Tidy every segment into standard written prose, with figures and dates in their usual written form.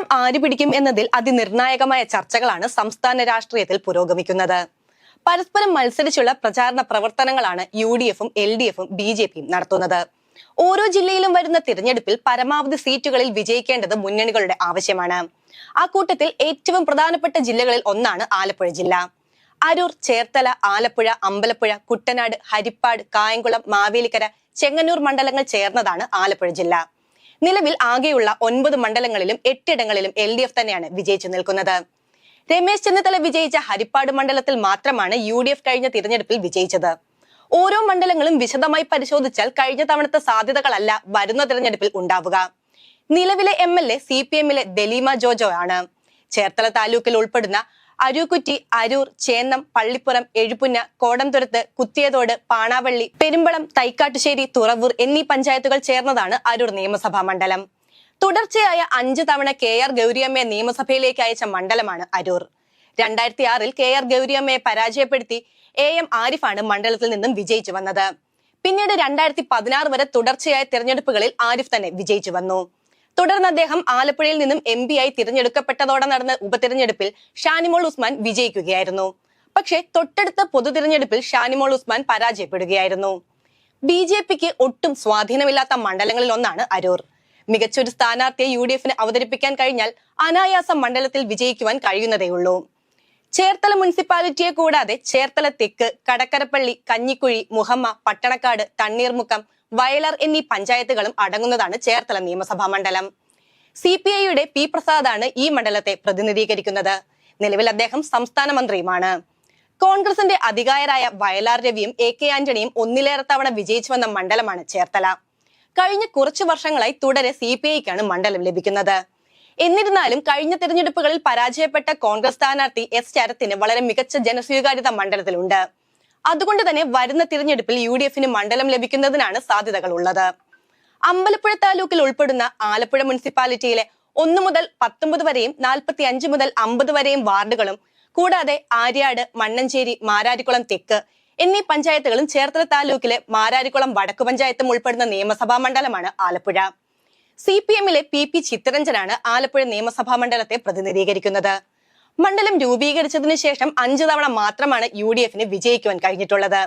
സ്ഥാനം ആര് പിടിക്കും എന്നതിൽ അതിനിർണായകമായ ചർച്ചകളാണ് സംസ്ഥാന രാഷ്ട്രീയത്തിൽ പുരോഗമിക്കുന്നത്. പരസ്പരം മത്സരിച്ചുള്ള പ്രചാരണ പ്രവർത്തനങ്ങളാണ് UDFും LDFും BJPയും നടത്തുന്നത്. ഓരോ ജില്ലയിലും വരുന്ന തിരഞ്ഞെടുപ്പിൽ പരമാവധി സീറ്റുകളിൽ വിജയിക്കേണ്ടത് മുന്നണികളുടെ ആവശ്യമാണ്. ആ കൂട്ടത്തിൽ ഏറ്റവും പ്രധാനപ്പെട്ട ജില്ലകളിൽ ഒന്നാണ് ആലപ്പുഴ ജില്ല. അരൂർ, ചേർത്തല, ആലപ്പുഴ, അമ്പലപ്പുഴ, കുട്ടനാട്, ഹരിപ്പാട്, കായംകുളം, മാവേലിക്കര, ചെങ്ങന്നൂർ മണ്ഡലങ്ങൾ ചേർന്നതാണ് ആലപ്പുഴ ജില്ല. നിലവിൽ ആകെയുള്ള 9 മണ്ഡലങ്ങളിലും 8 ഇടങ്ങളിലും LDF തന്നെയാണ് വിജയിച്ചു നിൽക്കുന്നത്. രമേശ് ചെന്നിത്തല വിജയിച്ച ഹരിപ്പാട് മണ്ഡലത്തിൽ മാത്രമാണ് UDF കഴിഞ്ഞ തിരഞ്ഞെടുപ്പിൽ വിജയിച്ചത്. ഓരോ മണ്ഡലങ്ങളും വിശദമായി പരിശോധിച്ചാൽ കഴിഞ്ഞ തവണത്തെ സാധ്യതകളല്ല വരുന്ന തിരഞ്ഞെടുപ്പിൽ ഉണ്ടാവുക. നിലവിലെ MLA CPMലെ ദലീമ ജോജോ ആണ്. ചേർത്തല താലൂക്കിൽ ഉൾപ്പെടുന്ന അരൂക്കുറ്റി, അരൂർ, ചേന്നം, പള്ളിപ്പുറം, എഴുപുന്ന, കോടംതുരത്ത്, കുത്തിയതോട്, പാണാവള്ളി, പെരുമ്പളം, തൈക്കാട്ടുശ്ശേരി, തുറവൂർ എന്നീ പഞ്ചായത്തുകൾ ചേർന്നതാണ് അരൂർ നിയമസഭാ മണ്ഡലം. തുടർച്ചയായ 5 തവണ KR ഗൗരിയമ്മയെ നിയമസഭയിലേക്ക് അയച്ച മണ്ഡലമാണ് അരൂർ. 2006-ൽ KR ഗൗരിയമ്മയെ പരാജയപ്പെടുത്തി AM ആരിഫാണ് മണ്ഡലത്തിൽ നിന്നും വിജയിച്ചു വന്നത്. പിന്നീട് 2016 വരെ തുടർച്ചയായ തിരഞ്ഞെടുപ്പുകളിൽ ആരിഫ് തന്നെ വിജയിച്ചു വന്നു. തുടർന്ന് അദ്ദേഹം ആലപ്പുഴയിൽ നിന്നും MP ആയി തിരഞ്ഞെടുക്കപ്പെട്ടതോടെ നടന്ന ഉപതിരഞ്ഞെടുപ്പിൽ ഷാനിമോൾ ഉസ്മാൻ വിജയിക്കുകയായിരുന്നു. പക്ഷേ തൊട്ടടുത്ത പൊതു തിരഞ്ഞെടുപ്പിൽ ഷാനിമോൾ ഉസ്മാൻ പരാജയപ്പെടുകയായിരുന്നു. BJPക്ക് ഒട്ടും സ്വാധീനമില്ലാത്ത മണ്ഡലങ്ങളിൽ ഒന്നാണ് അരൂർ. മികച്ചൊരു സ്ഥാനാർത്ഥിയെ UDFന് അവതരിപ്പിക്കാൻ കഴിഞ്ഞാൽ അനായാസം മണ്ഡലത്തിൽ വിജയിക്കുവാൻ കഴിയുന്നതേയുള്ളൂ. ചേർത്തല മുനിസിപ്പാലിറ്റിയെ കൂടാതെ ചേർത്തല തെക്ക്, കടക്കരപ്പള്ളി, കഞ്ഞിക്കുഴി, മുഹമ്മ, പട്ടണക്കാട്, തണ്ണീർമുക്കം, വയലാർ എന്നീ പഞ്ചായത്തുകളും അടങ്ങുന്നതാണ് ചേർത്തല നിയമസഭാ മണ്ഡലം. CPIയുടെ P പ്രസാദാണ് ഈ മണ്ഡലത്തെ പ്രതിനിധീകരിക്കുന്നത്. നിലവിൽ അദ്ദേഹം സംസ്ഥാന മന്ത്രിയുമാണ്. കോൺഗ്രസിന്റെ അധികായരായ വയലാർ രവിയും AK ആന്റണിയും ഒന്നിലേറെ തവണ വിജയിച്ചു വന്ന മണ്ഡലമാണ് ചേർത്തല. കഴിഞ്ഞ കുറച്ചു വർഷങ്ങളായി തുടരെ CPIക്കാണ് മണ്ഡലം ലഭിക്കുന്നത്. എന്നിരുന്നാലും കഴിഞ്ഞ തിരഞ്ഞെടുപ്പുകളിൽ പരാജയപ്പെട്ട കോൺഗ്രസ് സ്ഥാനാർത്ഥി S ശരത്തിന് വളരെ മികച്ച ജനസ്വീകാര്യത മണ്ഡലത്തിലുണ്ട്. അതുകൊണ്ട് തന്നെ വരുന്ന തിരഞ്ഞെടുപ്പിൽ UDFന് മണ്ഡലം ലഭിക്കുന്നതിനാണ് സാധ്യതകൾ ഉള്ളത്. അമ്പലപ്പുഴ താലൂക്കിൽ ഉൾപ്പെടുന്ന ആലപ്പുഴ മുനിസിപ്പാലിറ്റിയിലെ 1 മുതൽ 19 വരെയും 45 മുതൽ 50 വരെയും വാർഡുകളും കൂടാതെ ആര്യാട്, മണ്ണഞ്ചേരി, മാരാരിക്കുളം തെക്ക് എന്നീ പഞ്ചായത്തുകളും ചേർത്തല താലൂക്കിലെ മാരാരിക്കുളം വടക്കു പഞ്ചായത്തും ഉൾപ്പെടുന്ന നിയമസഭാ മണ്ഡലമാണ് ആലപ്പുഴ. CPMലെ PP ചിത്തരഞ്ജനാണ് ആലപ്പുഴ നിയമസഭാ മണ്ഡലത്തെ പ്രതിനിധീകരിക്കുന്നത്. മണ്ഡലം രൂപീകരിച്ചതിനു ശേഷം 5 തവണ മാത്രമാണ് UDFന് വിജയിക്കുവാൻ കഴിഞ്ഞിട്ടുള്ളത്.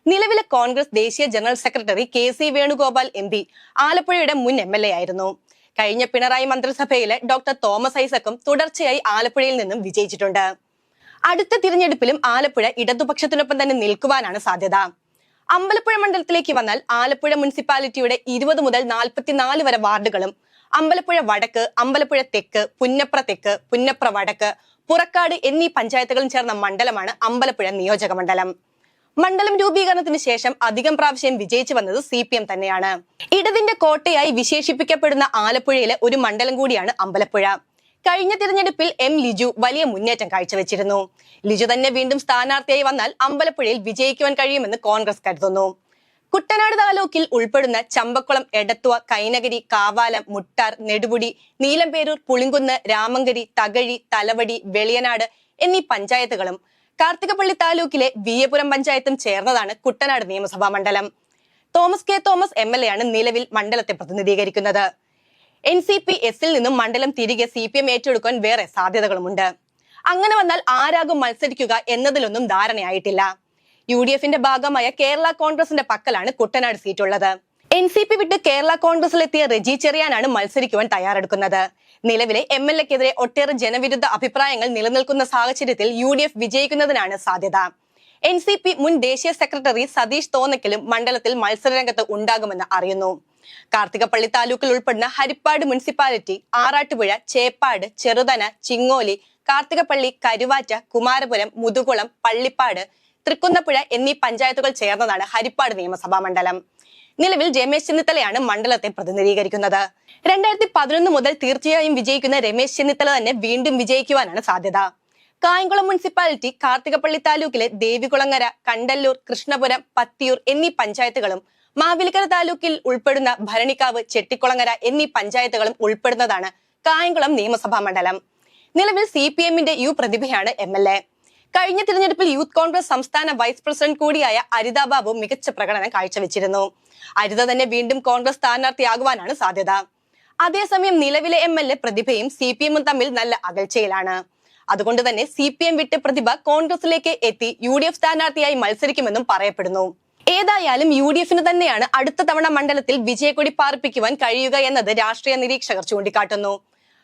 നിലവിലെ കോൺഗ്രസ് ദേശീയ general secretary KC Venugopal MP ആലപ്പുഴയുടെ മുൻ MLA ആയിരുന്നു. കഴിഞ്ഞ പിണറായി മന്ത്രിസഭയിലെ ഡോക്ടർ തോമസ് ഐസക്കും തുടർച്ചയായി ആലപ്പുഴയിൽ നിന്നും വിജയിച്ചിട്ടുണ്ട്. അടുത്ത തിരഞ്ഞെടുപ്പിലും ആലപ്പുഴ ഇടതുപക്ഷത്തിനൊപ്പം തന്നെ നിൽക്കുവാനാണ് സാധ്യത. അമ്പലപ്പുഴ മണ്ഡലത്തിലേക്ക് വന്നാൽ ആലപ്പുഴ മുനിസിപ്പാലിറ്റിയുടെ 20 മുതൽ 44 വരെ വാർഡുകളും അമ്പലപ്പുഴ വടക്ക്, അമ്പലപ്പുഴ തെക്ക്, പുന്നപ്ര തെക്ക്, പുന്നപ്ര വടക്ക്, പുറക്കാട് എന്നീ പഞ്ചായത്തുകളും ചേർന്ന മണ്ഡലമാണ് അമ്പലപ്പുഴ നിയോജക മണ്ഡലം. മണ്ഡലം രൂപീകരണത്തിന് ശേഷം അധികം പ്രാവശ്യം വിജയിച്ചു വന്നത് CPM തന്നെയാണ്. ഇടതിന്റെ കോട്ടയായി വിശേഷിപ്പിക്കപ്പെടുന്ന ആലപ്പുഴയിലെ ഒരു മണ്ഡലം കൂടിയാണ് അമ്പലപ്പുഴ. കഴിഞ്ഞ തിരഞ്ഞെടുപ്പിൽ M ലിജു വലിയ മുന്നേറ്റം കാഴ്ചവെച്ചിരുന്നു. ലിജു തന്നെ വീണ്ടും സ്ഥാനാർത്ഥിയായി വന്നാൽ അമ്പലപ്പുഴയിൽ വിജയിക്കുവാൻ കഴിയുമെന്ന് കോൺഗ്രസ് കരുതുന്നു. കുട്ടനാട് താലൂക്കിൽ ഉൾപ്പെടുന്ന ചമ്പക്കുളം, എടത്തുവ, കൈനഗരി, കാവാലം, മുട്ടാർ, നെടുമുടി, നീലംപേരൂർ, പുളിങ്കുന്ന്, രാമങ്കരി, തകഴി, തലവടി, വെളിയനാട് എന്നീ പഞ്ചായത്തുകളും കാർത്തികപ്പള്ളി താലൂക്കിലെ വിയപുരം പഞ്ചായത്തും ചേർന്നതാണ് കുട്ടനാട് നിയമസഭാ മണ്ഡലം. തോമസ് K തോമസ് MLA ആണ് നിലവിൽ മണ്ഡലത്തെ പ്രതിനിധീകരിക്കുന്നത്. NCP-S ൽ നിന്നും മണ്ഡലം തിരികെ CPM ഏറ്റെടുക്കാൻ വേറെ സാധ്യതകളുമുണ്ട്. അങ്ങനെ വന്നാൽ ആരാകും മത്സരിക്കുക എന്നതിലൊന്നും ധാരണയായിട്ടില്ല. UDFന്റെ ഭാഗമായ കേരള കോൺഗ്രസിന്റെ പക്കലാണ് കുട്ടനാട് സീറ്റുള്ളത്. NCP വിട്ട് കേരള കോൺഗ്രസിലെത്തിയ റെജി ചെറിയാനാണ് മത്സരിക്കുവാൻ തയ്യാറെടുക്കുന്നത്. നിലവിലെ MLAക്കെതിരെ ഒട്ടേറെ ജനവിരുദ്ധ അഭിപ്രായങ്ങൾ നിലനിൽക്കുന്ന സാഹചര്യത്തിൽ UDF വിജയിക്കുന്നതിനാണ് സാധ്യത. NCP മുൻ ദേശീയ സെക്രട്ടറി സതീഷ് തോന്നക്കലും മണ്ഡലത്തിൽ മത്സരരംഗത്ത് ഉണ്ടാകുമെന്ന് അറിയുന്നു. കാർത്തികപ്പള്ളി താലൂക്കിൽ ഉൾപ്പെടുന്ന ഹരിപ്പാട് മുനിസിപ്പാലിറ്റി, ആറാട്ടുപുഴ, ചേപ്പാട്, ചെറുതന, ചിങ്ങോലി, കാർത്തികപ്പള്ളി, കരുവാറ്റ, കുമാരപുരം, മുതുകുളം, പള്ളിപ്പാട്, തൃക്കുന്നപ്പുഴ എന്നീ പഞ്ചായത്തുകൾ ചേർന്നതാണ് ഹരിപ്പാട് നിയമസഭാ മണ്ഡലം. നിലവിൽ രമേശ് ചെന്നിത്തലയാണ് മണ്ഡലത്തെ പ്രതിനിധീകരിക്കുന്നത്. 2011 മുതൽ തീർച്ചയായും വിജയിക്കുന്ന രമേശ് ചെന്നിത്തല തന്നെ വീണ്ടും വിജയിക്കുവാനാണ് സാധ്യത. കായംകുളം മുനിസിപ്പാലിറ്റി, കാർത്തികപ്പള്ളി താലൂക്കിലെ ദേവികുളങ്ങര, കണ്ടല്ലൂർ, കൃഷ്ണപുരം, പത്തിയൂർ എന്നീ പഞ്ചായത്തുകളും മാവേലിക്കര താലൂക്കിൽ ഉൾപ്പെടുന്ന ഭരണിക്കാവ്, ചെട്ടിക്കുളങ്ങര എന്നീ പഞ്ചായത്തുകളും ഉൾപ്പെടുന്നതാണ് കായംകുളം നിയമസഭാ മണ്ഡലം. നിലവിൽ CPMന്റെ U പ്രതിഭയാണ് MLA. കഴിഞ്ഞ തിരഞ്ഞെടുപ്പിൽ യൂത്ത് കോൺഗ്രസ് സംസ്ഥാന വൈസ് പ്രസിഡന്റ് കൂടിയായ അരിത ബാബു മികച്ച പ്രകടനം കാഴ്ചവെച്ചിരുന്നു. അരിത തന്നെ വീണ്ടും കോൺഗ്രസ് സ്ഥാനാർത്ഥിയാകുവാനാണ് സാധ്യത. അതേസമയം നിലവിലെ MLA പ്രതിഭയും CPM-ഉം തമ്മിൽ നല്ല അകൽച്ചയിലാണ്. അതുകൊണ്ട് തന്നെ CPM വിട്ട് പ്രതിഭ കോൺഗ്രസിലേക്ക് എത്തി UDF സ്ഥാനാർത്ഥിയായി മത്സരിക്കുമെന്നും പറയപ്പെടുന്നു. ഏതായാലും UDF-ന് തന്നെയാണ് അടുത്ത തവണ മണ്ഡലത്തിൽ വിജയക്കൊടി പാർപ്പിക്കുവാൻ കഴിയുക എന്നത് രാഷ്ട്രീയ നിരീക്ഷകർ ചൂണ്ടിക്കാട്ടുന്നു.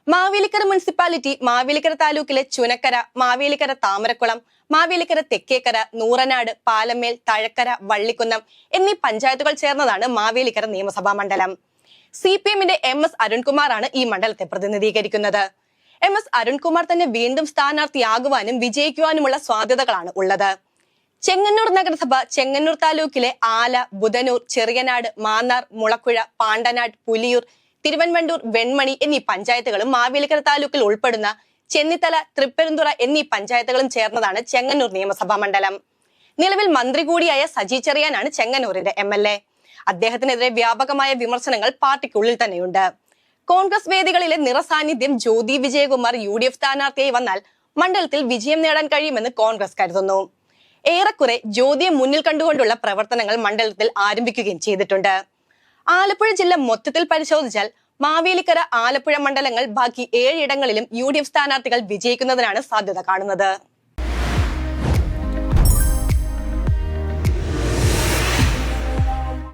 മാവേലിക്കര മുനിസിപ്പാലിറ്റി, മാവേലിക്കര താലൂക്കിലെ ചുനക്കര, മാവേലിക്കര താമരക്കുളം, മാവേലിക്കര തെക്കേക്കര, നൂറനാട്, പാലമേൽ, തഴക്കര, വള്ളിക്കുന്നം എന്നീ പഞ്ചായത്തുകൾ ചേർന്നതാണ് മാവേലിക്കര നിയമസഭാ മണ്ഡലം. CPM-ന്റെ MS അരുൺകുമാറാണ് ഈ മണ്ഡലത്തെ പ്രതിനിധീകരിക്കുന്നത്. MS അരുൺകുമാർ തന്നെ വീണ്ടും സ്ഥാനാർത്ഥിയാകുവാനും വിജയിക്കുവാനുമുള്ള സാധ്യതകളാണ് ഉള്ളത്. ചെങ്ങന്നൂർ നഗരസഭ, ചെങ്ങന്നൂർ താലൂക്കിലെ ആല, ബുധനൂർ, ചെറിയനാട്, മാന്നാർ, മുളക്കുഴ, പാണ്ടനാട്, പുലിയൂർ, തിരുവൻവണ്ടൂർ, വെൺമണി എന്നീ പഞ്ചായത്തുകളും മാവേലിക്കര താലൂക്കിൽ ഉൾപ്പെടുന്ന ചെന്നിത്തല, തൃപ്പരുന്തുറ എന്നീ പഞ്ചായത്തുകളും ചേർന്നതാണ് ചെങ്ങന്നൂർ നിയമസഭാ മണ്ഡലം. നിലവിൽ മന്ത്രി കൂടിയായ സജി ചെറിയാനാണ് ചെങ്ങന്നൂരിന്റെ MLA. അദ്ദേഹത്തിനെതിരെ വ്യാപകമായ വിമർശനങ്ങൾ പാർട്ടിക്കുള്ളിൽ തന്നെയുണ്ട്. കോൺഗ്രസ് വേദികളിലെ നിറസാന്നിധ്യം ജ്യോതി വിജയകുമാർ UDF സ്ഥാനാർത്ഥിയായി വന്നാൽ മണ്ഡലത്തിൽ വിജയം നേടാൻ കഴിയുമെന്ന് കോൺഗ്രസ് കരുതുന്നു. ഏറെക്കുറെ ജ്യോതിയെ മുന്നിൽ കണ്ടുകൊണ്ടുള്ള പ്രവർത്തനങ്ങൾ മണ്ഡലത്തിൽ ആരംഭിക്കുകയും ചെയ്തിട്ടുണ്ട്. ആലപ്പുഴ ജില്ല മൊത്തത്തിൽ പരിശോധിച്ചാൽ മാവേലിക്കര, ആലപ്പുഴ മണ്ഡലങ്ങൾ ബാക്കി 7 ഇടങ്ങളിലും UDF സ്ഥാനാർത്ഥികൾ വിജയിക്കുന്നതിനാണ് സാധ്യത കാണുന്നത്.